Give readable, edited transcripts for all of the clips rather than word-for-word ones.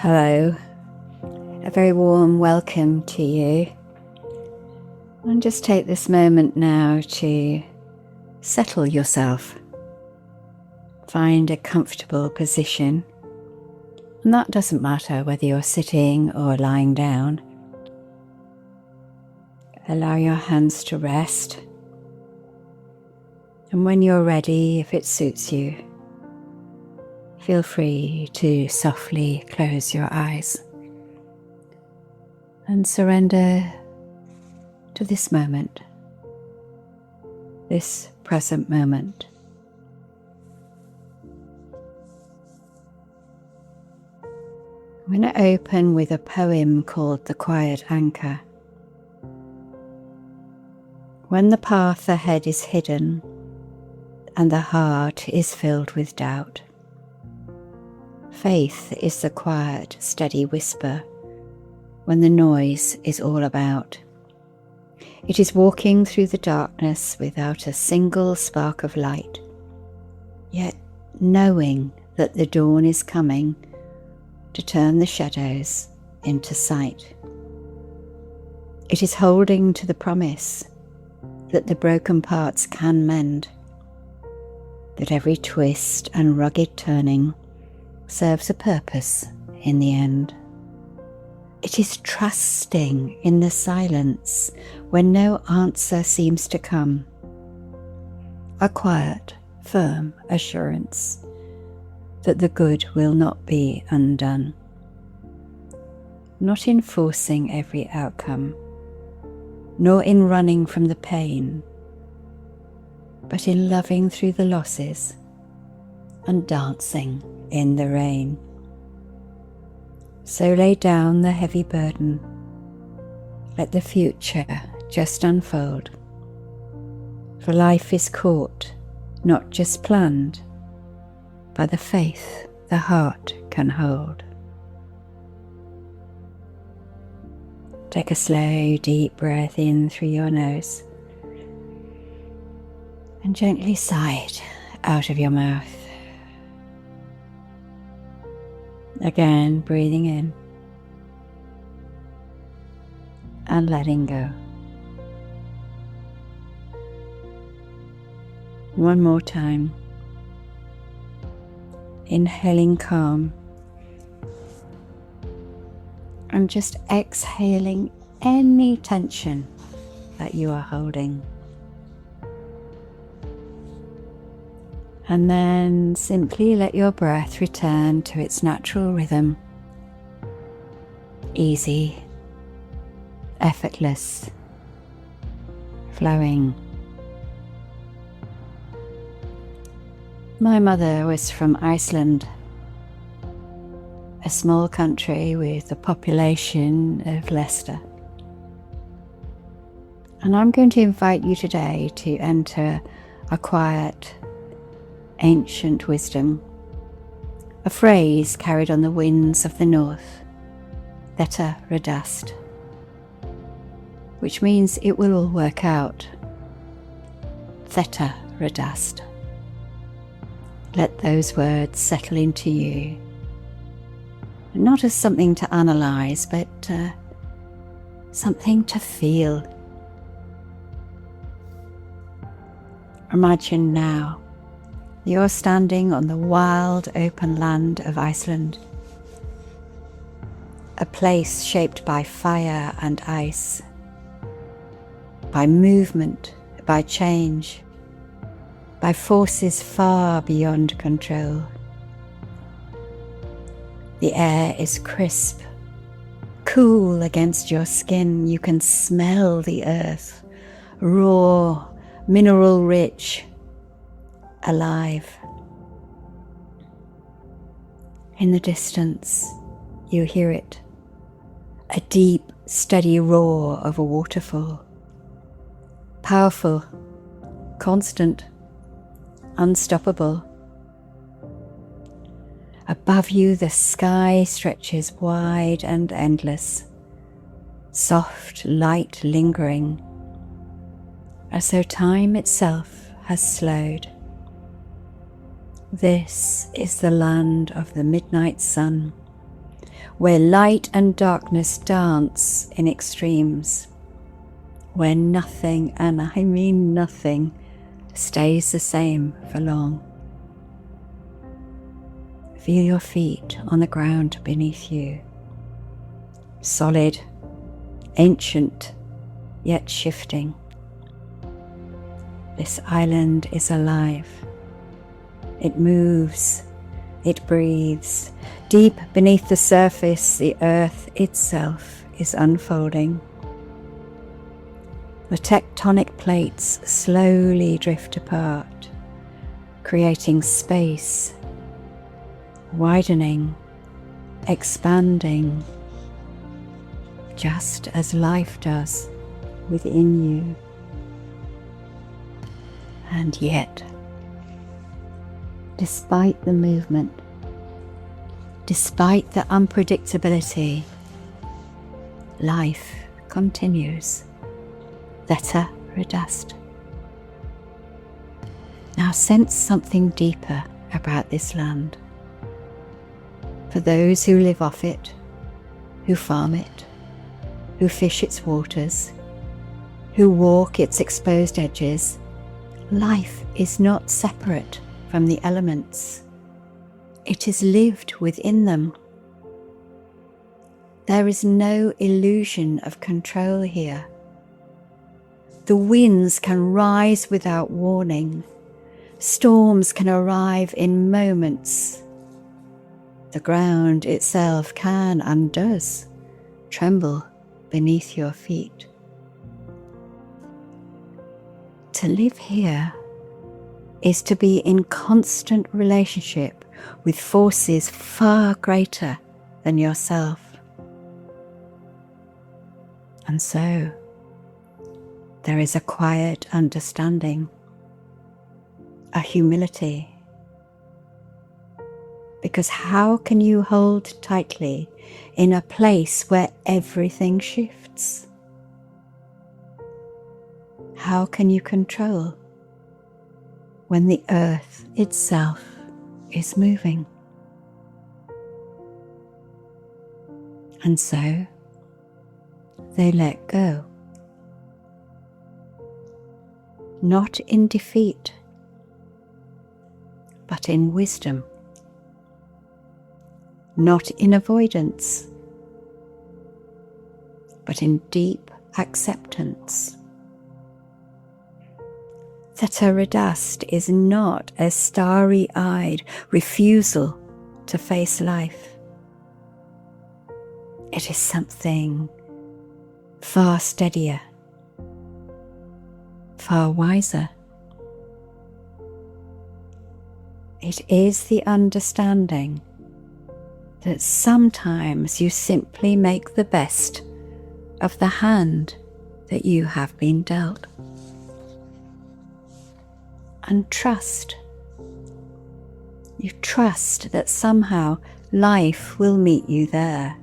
Hello, a very warm welcome to you. And just take this moment now to settle yourself. Find a comfortable position. And that doesn't matter whether you're sitting or lying down. Allow your hands to rest. And when you're ready, if it suits you, feel free to softly close your eyes and surrender to this moment, this present moment. I'm going to open with a poem called The Quiet Anchor. When the path ahead is hidden and the heart is filled with doubt, faith is the quiet, steady whisper when the noise is all about. It is walking through the darkness without a single spark of light, yet knowing that the dawn is coming to turn the shadows into sight. It is holding to the promise that the broken parts can mend, that every twist and rugged turning serves a purpose in the end. It is trusting in the silence when no answer seems to come, a quiet, firm assurance that the good will not be undone, not in forcing every outcome, nor in running from the pain, but in loving through the losses and dancing in the rain. So lay down the heavy burden, let the future just unfold, for life is caught, not just planned, by the faith the heart can hold. Take a slow, deep breath in through your nose and gently sigh it out of your mouth. Again, breathing in and letting go. One more time. Inhaling calm and just exhaling any tension that you are holding. And then simply let your breath return to its natural rhythm. Easy, effortless, flowing. My mother was from Iceland, a small country with a population of Leicester. And I'm going to invite you today to enter a quiet, ancient wisdom, a phrase carried on the winds of the north, Þetta Reddast, which means it will all work out. Þetta Reddast. Let those words settle into you, not as something to analyze, but something to feel. Imagine now you're standing on the wild, open land of Iceland, a place shaped by fire and ice, by movement, by change, by forces far beyond control. The air is crisp, cool against your skin. You can smell the earth, raw, mineral rich, alive. In the distance, you hear it, a deep, steady roar of a waterfall. Powerful, constant, unstoppable. Above you, the sky stretches wide and endless, soft light lingering, as though time itself has slowed. This is the land of the midnight sun, where light and darkness dance in extremes, where nothing, and I mean nothing, stays the same for long. Feel your feet on the ground beneath you, solid, ancient, yet shifting. This island is alive. It moves, it breathes. Deep beneath the surface, the earth itself is unfolding. The tectonic plates slowly drift apart, creating space, widening, expanding, just as life does within you. And yet, despite the movement, despite the unpredictability, life continues. Þetta Reddast. Now sense something deeper about this land. For those who live off it, who farm it, who fish its waters, who walk its exposed edges, life is not separate from the elements. It is lived within them. There is no illusion of control here. The winds can rise without warning. Storms can arrive in moments. The ground itself can and does tremble beneath your feet. To live here is to be in constant relationship with forces far greater than yourself. And so, there is a quiet understanding, a humility. Because how can you hold tightly in a place where everything shifts? How can you control when the earth itself is moving? And so they let go. Not in defeat, but in wisdom. Not in avoidance, but in deep acceptance. Þetta Reddast is not a starry-eyed refusal to face life. It is something far steadier, far wiser. It is the understanding that sometimes you simply make the best of the hand that you have been dealt. And trust. You trust that somehow life will meet you there.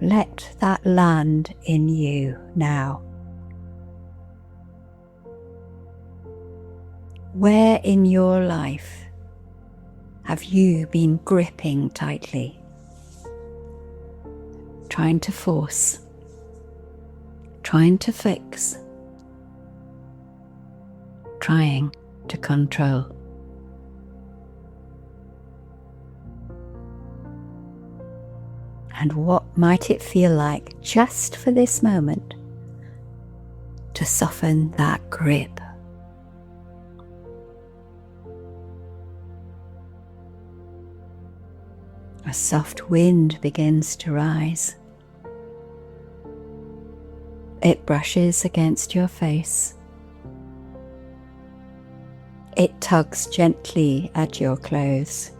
Let that land in you now. Where in your life have you been gripping tightly, trying to force, trying to fix, trying to control? And what might it feel like just for this moment to soften that grip? A soft wind begins to rise. It brushes against your face. It tugs gently at your clothes.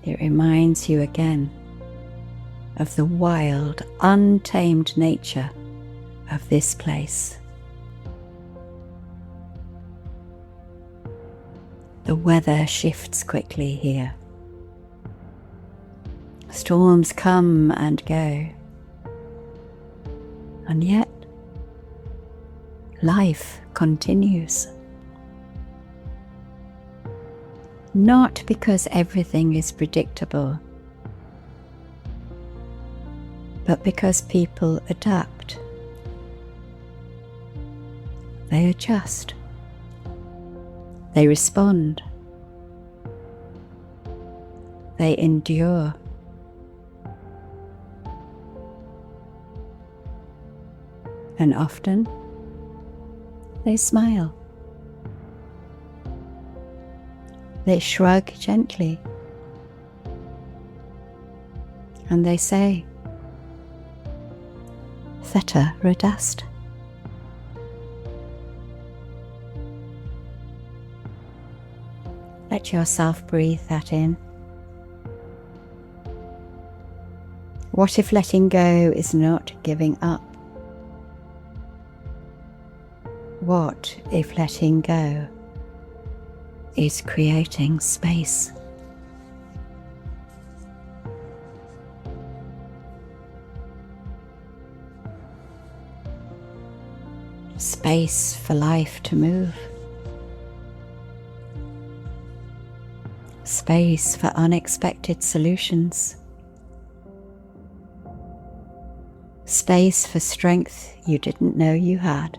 It reminds you again of the wild, untamed nature of this place. The weather shifts quickly here. Storms come and go. And yet, life continues. not because everything is predictable, but because people adapt. They adjust. They respond. They endure. And often, they smile. They shrug gently. And they say, Þetta Reddast. Let yourself breathe that in. What if letting go is not giving up? What if letting go is creating space? Space for life to move. Space for unexpected solutions. Space for strength you didn't know you had.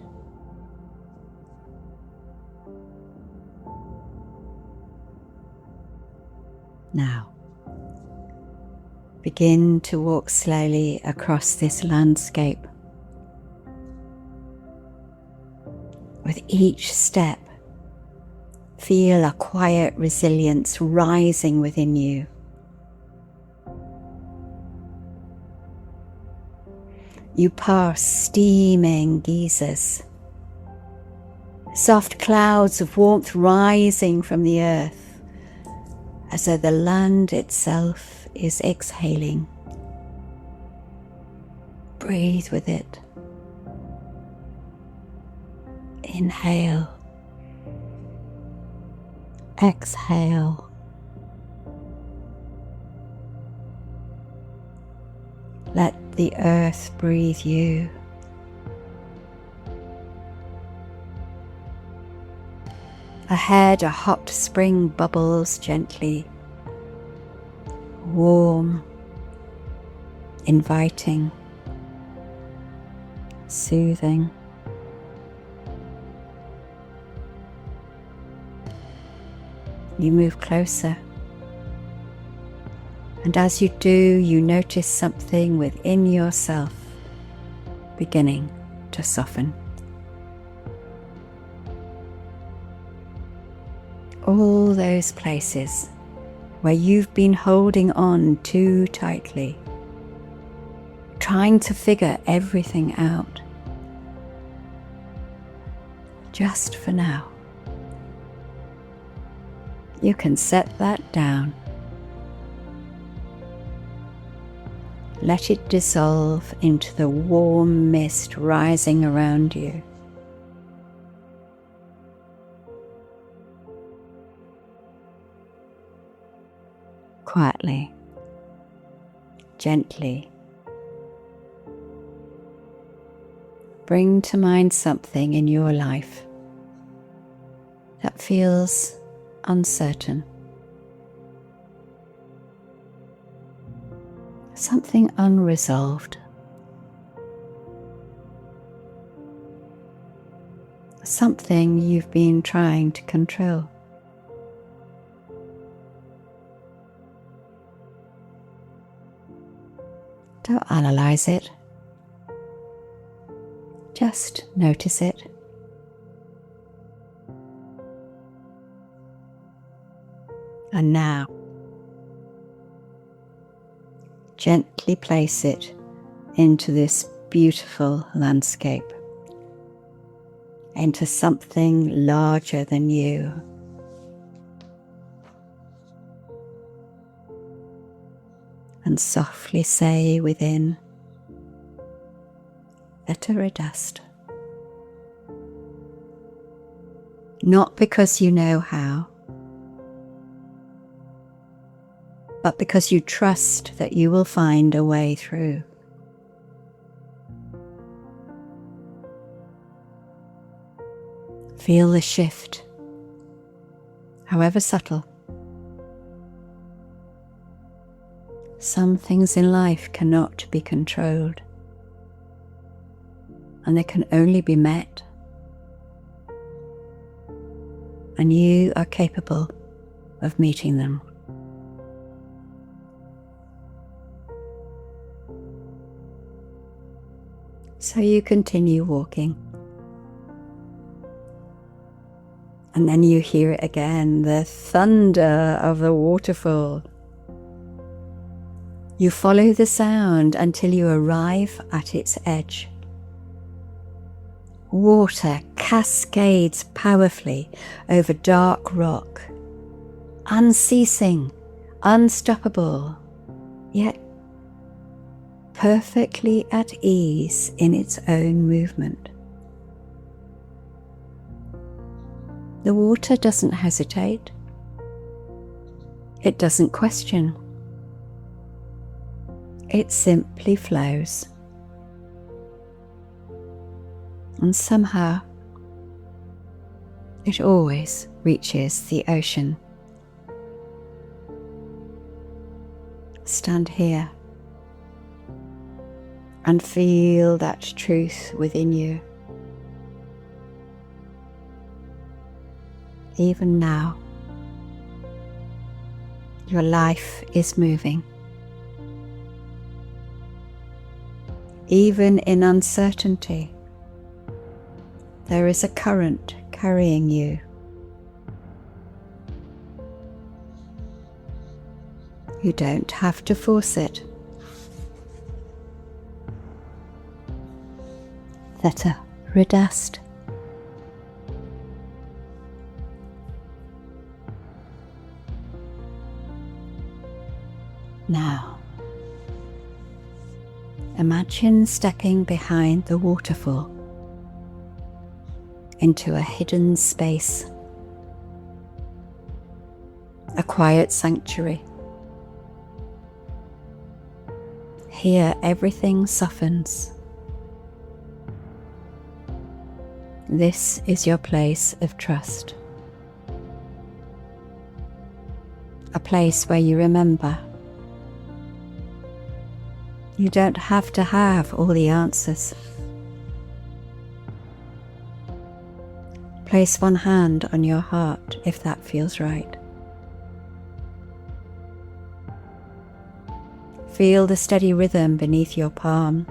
Now, begin to walk slowly across this landscape. With each step, feel a quiet resilience rising within you. You pass steaming geysers, soft clouds of warmth rising from the earth, as though the land itself is exhaling. Breathe with it. Inhale. Exhale. Let the earth breathe you. Ahead, a hot spring bubbles gently, warm, inviting, soothing. You move closer, and as you do, you notice something within yourself beginning to soften. All those places where you've been holding on too tightly, trying to figure everything out. Just for now, you can set that down. Let it dissolve into the warm mist rising around you. Quietly, gently, bring to mind something in your life that feels uncertain, something unresolved, something you've been trying to control. Don't analyze it. Just notice it. And now, gently place it into this beautiful landscape, into something larger than you. And softly say within, Þetta Reddast. Not because you know how, but because you trust that you will find a way through. Feel the shift, however subtle, Some things in life cannot be controlled, and they can only be met, and you are capable of meeting them. So you continue walking, and then you hear it again, the thunder of the waterfall. You follow the sound until you arrive at its edge. Water cascades powerfully over dark rock, unceasing, unstoppable, yet perfectly at ease in its own movement. The water doesn't hesitate. It doesn't question. It simply flows. And somehow, it always reaches the ocean. Stand here and feel that truth within you. Even now, your life is moving. Even in uncertainty, there is a current carrying you. You don't have to force it. Þetta Reddast. Now, imagine stepping behind the waterfall into a hidden space, a quiet sanctuary. Here everything softens. This is your place of trust. A place where you remember. You don't have to have all the answers. Place one hand on your heart if that feels right. Feel the steady rhythm beneath your palm.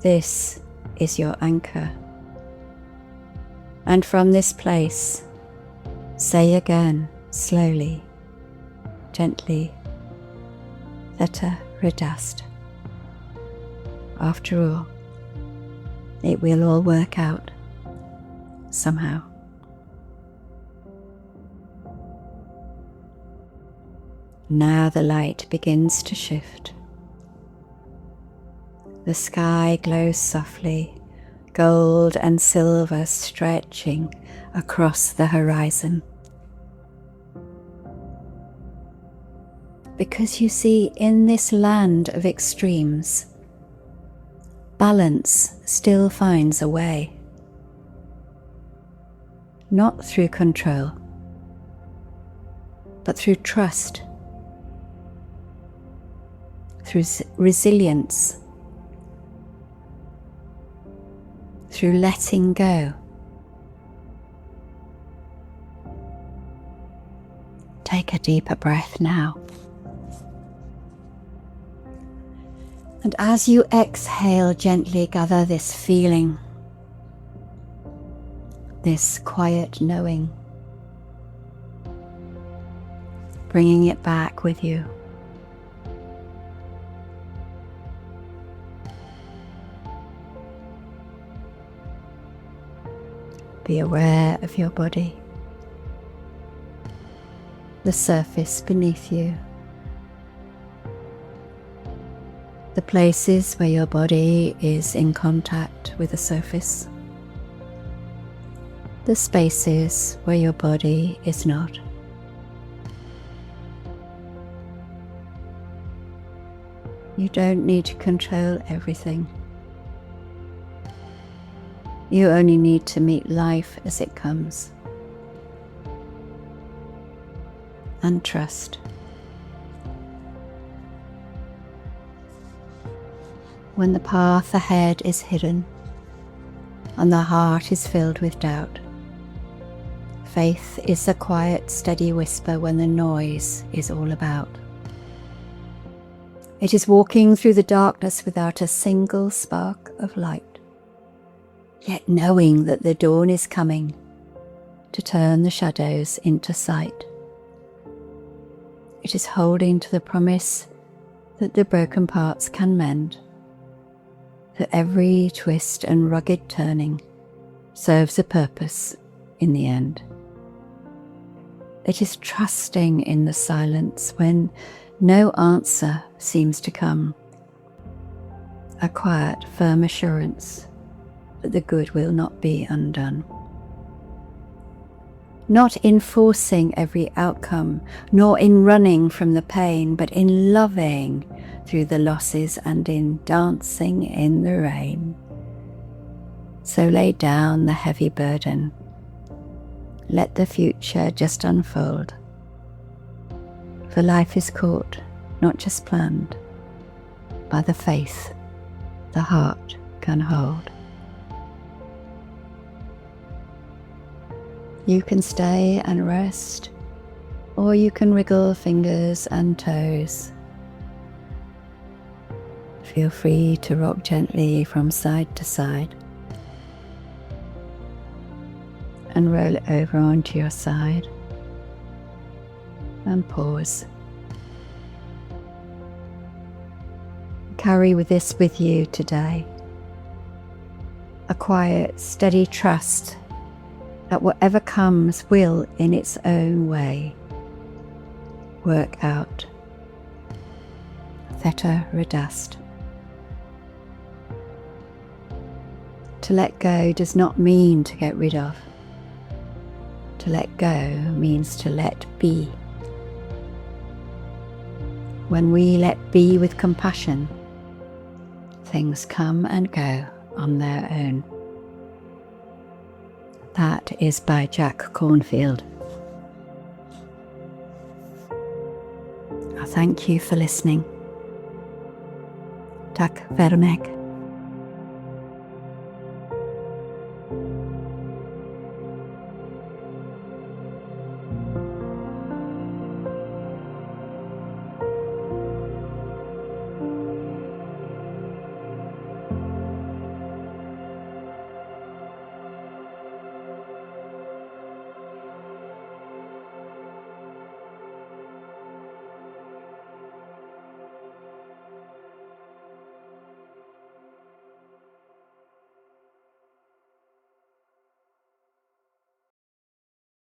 This is your anchor. And from this place, say again, slowly, gently, Þetta Reddast. After all, it will all work out, somehow. Now the light begins to shift. The sky glows softly, gold and silver stretching across the horizon. Because you see, in this land of extremes, balance still finds a way. Not through control, but through trust, through resilience, through letting go. Take a deeper breath now. And as you exhale, gently gather this feeling, this quiet knowing, bringing it back with you. Be aware of your body, the surface beneath you, the places where your body is in contact with the surface, the spaces where your body is not. You don't need to control everything. You only need to meet life as it comes and trust when the path ahead is hidden and the heart is filled with doubt. Faith is the quiet, steady whisper when the noise is all about. It is walking through the darkness without a single spark of light, yet knowing that the dawn is coming to turn the shadows into sight. It is holding to the promise that the broken parts can mend, that every twist and rugged turning serves a purpose in the end. It is trusting in the silence when no answer seems to come, a quiet, firm assurance that the good will not be undone. Not in forcing every outcome, nor in running from the pain, but in loving through the losses and in dancing in the rain. So lay down the heavy burden. Let the future just unfold. For life is caught, not just planned, by the faith the heart can hold. You can stay and rest, or you can wriggle fingers and toes. Feel free to rock gently from side to side and roll it over onto your side and pause. Carry this with you today, a quiet, steady trust that whatever comes will, in its own way, work out. Þetta Reddast. To let go does not mean to get rid of. To let go means to let be. When we let be with compassion, things come and go on their own. That is by Jack Cornfield. I thank you for listening. Tack vare mig.